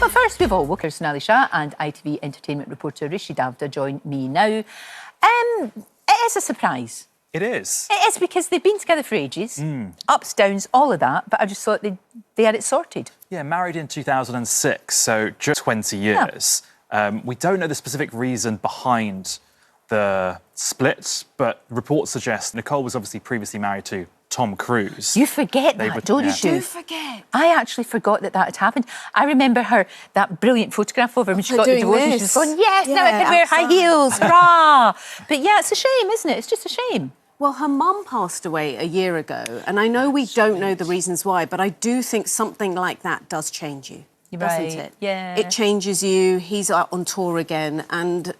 But first, we've all woken Sonali Shah and ITV entertainment reporter Rishi Davda join me now. It is a surprise. It is. It is because they've been together for ages, ups, downs, all of that, but I just thought they had it sorted. Yeah, married in 2006, so just 20 years. Yeah. We don't know the specific reason behind the split, but reports suggest Nicole was obviously previously married to Tom Cruise. You forget that, don't you? Do forget. I actually forgot that had happened. I remember that brilliant photograph of her when she got the divorce and she was going, yes, now I can wear high heels, rah! But yeah, it's a shame, isn't it? It's just a shame. Well, her mum passed away a year ago, and I know we don't know the reasons why, but I do think something like that does change you, doesn't it? Yeah. It changes you. He's out on tour again, and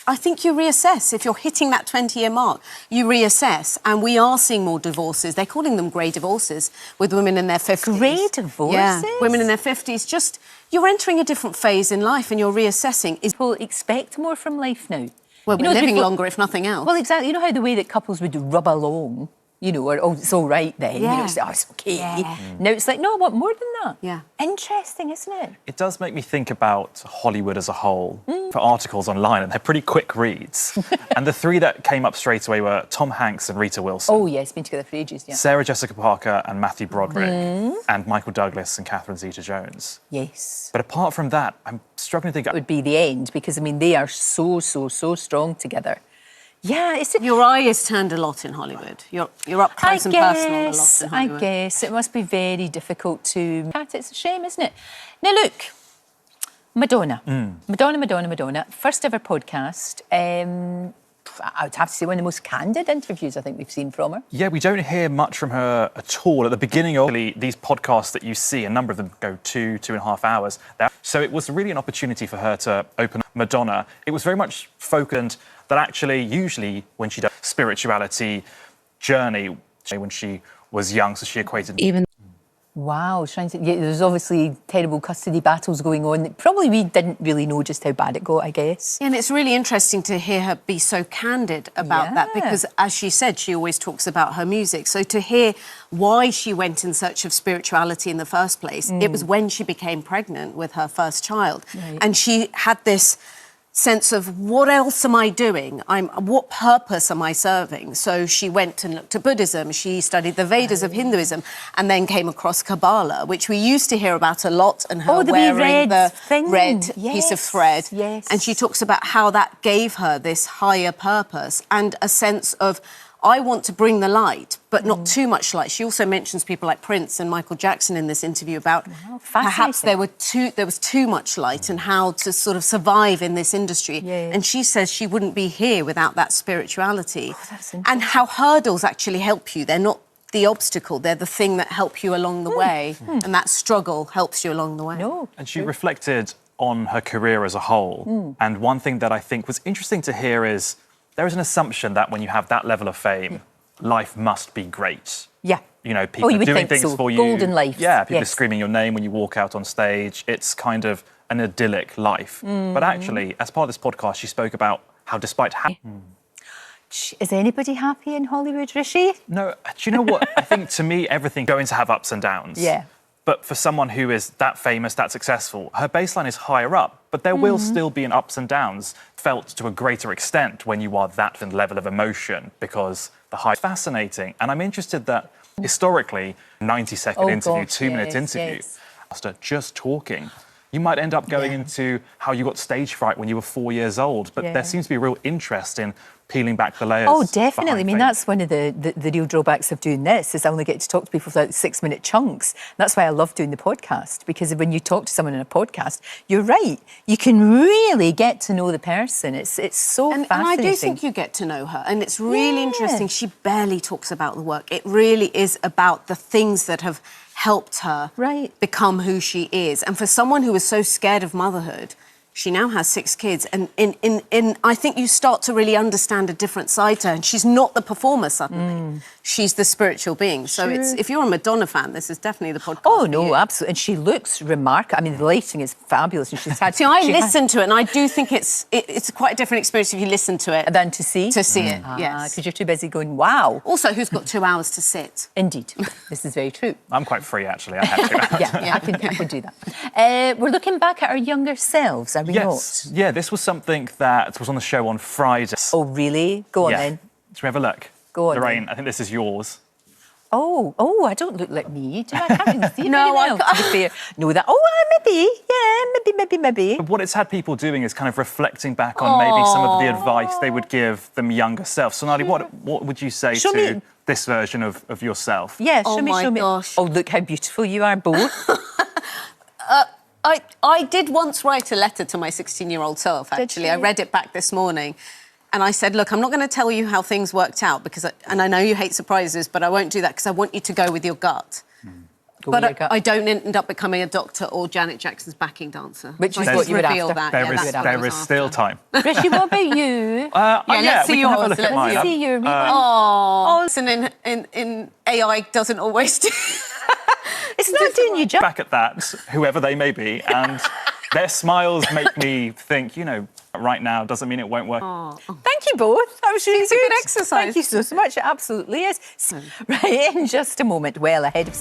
I think you reassess. If you're hitting that 20-year mark, you reassess. And we are seeing more divorces. They're calling them grey divorces with women in their 50s. Grey divorces? Yeah, women in their 50s. Just, you're entering a different phase in life and you're reassessing. People expect more from life now. Well, we're living longer, if nothing else. Well, exactly. You know how the way that couples would rub along, you know, or, oh, it's all right then, Yeah. you know, it's, oh, it's okay. Yeah. Now it's like, no, I want more than that. Yeah. Interesting, isn't it? It does make me think about Hollywood as a whole. For articles online, and they're pretty quick reads. And the three that came up straight away were Tom Hanks and Rita Wilson. Oh, yes, been together for ages, yeah. Sarah Jessica Parker and Matthew Broderick. And Michael Douglas and Catherine Zeta-Jones. Yes. But apart from that, I'm struggling to think... It would be the end, because, I mean, they are so strong together. Yeah, it's... Your eye is turned a lot in Hollywood. You're up close and personal a lot in Hollywood. I guess. It must be very difficult to... It's a shame, isn't it? Now, look, Madonna. Madonna. First ever podcast. I would have to say one of the most candid interviews I think we've seen from her. Yeah, we don't hear much from her at all. At the beginning of these podcasts that you see, a number of them go 2.5 hours. So it was really an opportunity for her to open up Madonna. It was very much focused that actually, usually when she does spirituality journey, when she was young, so she equated... Wow, there's obviously terrible custody battles going on. Probably we didn't really know just how bad it got, I guess. And it's really interesting to hear her be so candid about that because, as she said, she always talks about her music. So to hear why she went in search of spirituality in the first place, it was when she became pregnant with her first child. Right. And she had this sense of, what else am I doing? What purpose am I serving? So she went and looked at Buddhism, she studied the Vedas of Hinduism, and then came across Kabbalah, which we used to hear about a lot, and her wearing the red piece of thread. Yes. And she talks about how that gave her this higher purpose and a sense of, I want to bring the light, but not too much light. She also mentions people like Prince and Michael Jackson in this interview about perhaps there was too much light and how to sort of survive in this industry. Yeah. And she says she wouldn't be here without that spirituality. And how hurdles actually help you. They're not the obstacle, they're the thing that help you along the way. And that struggle helps you along the way. And she reflected on her career as a whole. And one thing that I think was interesting to hear is there is an assumption that when you have that level of fame, life must be great. Yeah. You know, people are doing things for you. Golden life. Yeah, people are screaming your name when you walk out on stage. It's kind of an idyllic life. But actually, as part of this podcast, she spoke about how despite... Is anybody happy in Hollywood, Rishi? No, do you know what? I think to me, everything's going to have ups and downs. Yeah. But for someone who is that famous, that successful, her baseline is higher up, but there will still be an ups and downs felt to a greater extent when you are that level of emotion, because the high is fascinating. And I'm interested that historically, 90-second interview, 2-minute interview, after just talking, you might end up going into how you got stage fright when you were 4 years old, but there seems to be a real interest in peeling back the layers. Oh, definitely. I mean, that's one of the real drawbacks of doing this, is I only get to talk to people for like 6-minute chunks. That's why I love doing the podcast, because when you talk to someone in a podcast, you're right, you can really get to know the person. It's so fascinating. And I do think you get to know her, and it's really interesting. She barely talks about the work. It really is about the things that have helped her become who she is. And for someone who was so scared of motherhood, she now has 6 kids, and I think you start to really understand a different side to her. And she's not the performer suddenly. she's the spiritual being. So it's, if you're a Madonna fan, this is definitely the podcast. Oh, for no, you. absolutely. And she looks remarkable. I mean, the lighting is fabulous. And she's had... See, I listened to it, and I do think it's quite a different experience if you listen to it. Than to see? To see it, yes. Because you're too busy going, wow. Also, who's got 2 hours to sit? Indeed. This is very true. I'm quite free, actually. I had to. Yeah, I can do that. We're looking back at our younger selves, are we Yes. not? Yeah, this was something that was on the show on Friday. Oh, really? Go on Yeah. then. Should we have a look? Go on Lorraine, then. I think this is yours. Oh, I don't look like me. Do I? I can't really see it No, very well, to be fair. No, that... Oh, maybe. But what it's had people doing is kind of reflecting back on maybe some of the advice they would give them younger self. Sonali, what would you say Show to me. this version of yourself? Yeah, Oh show me, my show me. gosh. Oh, look how beautiful you are both. I did once write a letter to my 16-year-old self, actually. you? I read it back this morning. And I said, look, I'm not going to tell you how things worked out, because, and I know you hate surprises, but I won't do that because I want you to go with your gut. Go with your But gut. I don't end up becoming a doctor or Janet Jackson's backing dancer. Which So is I what just you were reveal after. that. There Yeah, is that's what I was still after. time. Rishi, what about you? Yeah, let's see we can have a yours. look at Let's mine. see your... Oh, listen, in AI doesn't always do... It's not doing you justice. Back at that, whoever they may be, and their smiles make me think, right now doesn't mean it won't work. Thank you both. That was really It's a good exercise. Thank you so much. It absolutely is. Right, in just a moment, well ahead of